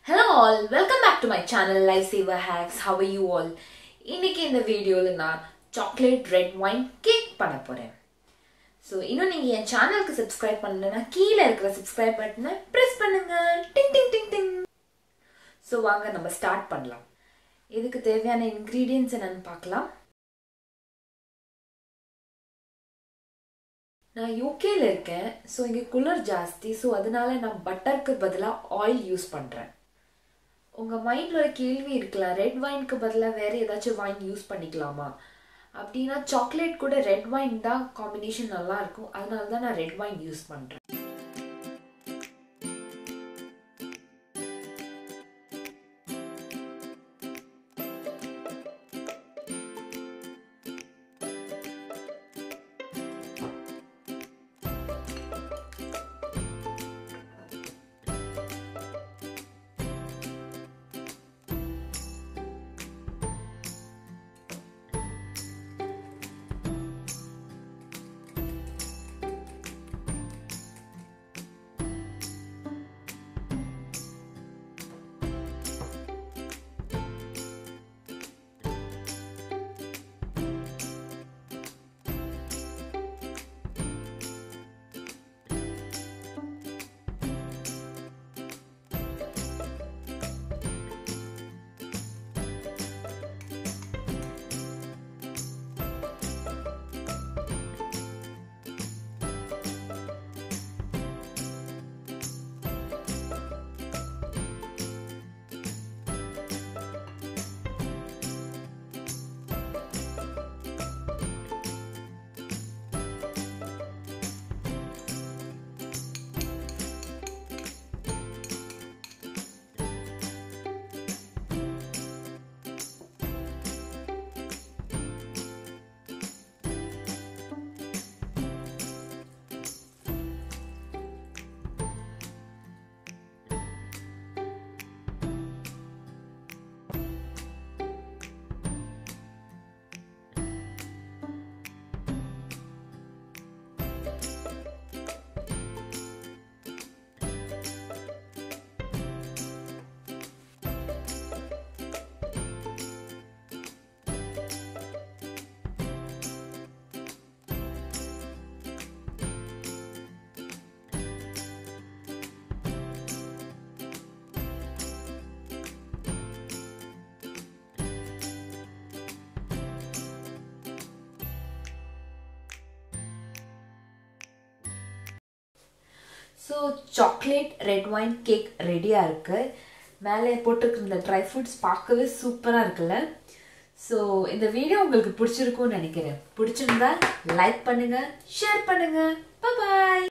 Hello all, welcome back to my channel Lifesaver Hacks. How are you all? இன்னைக்கு இந்த வீடியோல நான் chocolate red wine cake பண்ண போறேன். So இன்னும் நீங்க என் சேனலுக்கு subscribe பண்ணலனா கீழ இருக்கிற subscribe பட்டனை press பண்ணுங்க. டிங் டிங் டிங் டிங். So வாங்க நம்ம ஸ்டார்ட் பண்ணலாம். இதுக்கு தேவையான ingredients என்னன்னு பார்க்கலாம். நான் யூகேல இருக்கேன். So இங்க குளிர் ஜாஸ்தி. So அதனால நான் பட்டருக்கு பதிலா ஆயில் யூஸ் பண்றேன். உங்க மைண்ட்ல ஒரு கேள்வி இருக்கலாம், ரெட் வைனுக்கு பதிலா வேற ஏதாச்சும் வைன் யூஸ் பண்ணிக்கலாமா அப்படினா சாக்லேட் கூட ரெட் வைன் தான் காம்பினேஷன் நல்லா இருக்கும். அதனால தான் நான் ரெட் வைன் யூஸ் பண்றேன். So chocolate red wine cake ரெடியா இருக்கு. மேலே போட்டுருக்கிற இந்த ட்ரை ஃப்ரூட்ஸ் பார்க்கவே சூப்பரா இருக்குல்ல. ஸோ இந்த வீடியோ உங்களுக்கு பிடிச்சிருக்கும்னு நினைக்கிறேன். பிடிச்சிருந்தா லைக் பண்ணுங்க, ஷேர் பண்ணுங்க. பாய்.